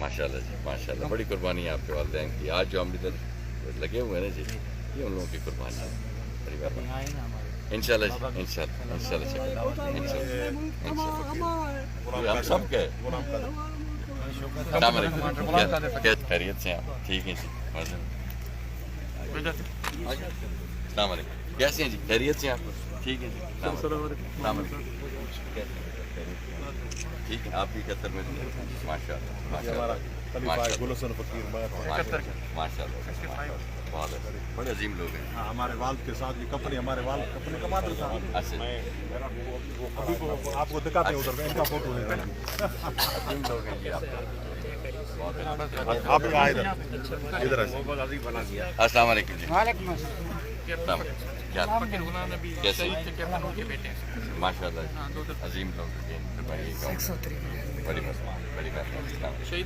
ماشاء اللہ جی، ماشاء اللہ، بڑی قربانی ہے آپ کے والدین کی. آج جو ہم ادھر لگے ہوئے ہیں نا جی، یہ ان لوگوں کی قربانی ہے. بڑی مہربانی. انشاءاللہ جی، انشاءاللہ انشاءاللہ انشاءاللہ ہم سب کے. السلام علیکم. کیا خیریت سے ہیں آپ؟ ٹھیک ہیں جی. السلام علیکم. کیسے ہیں جی؟ خیریت سے ہیں آپ؟ ٹھیک ہے جی. السلام علیکم. ٹھیک ہے، آپ بھی 71 میں ماشاء اللہ ماشاء اللہ ماشاء اللہ. بہت بڑے عظیم لوگ ہیں. ہمارے والد کے ساتھ بھی کپڑے، ہمارے والد کپڑے کماتے تھا. اچھا آپ کو دکھاتے ہیں ادھر، ان کا فوٹو ہے. عظیم لوگ ہیں جی آپ. بہت آپ آئے ادھر السلام علیکم جی. وعلیکم السلام. السلام علیکم. کیا کیسے؟ ماشاء اللہ عظیم لوگ ہیں. بڑی بڑی بڑی.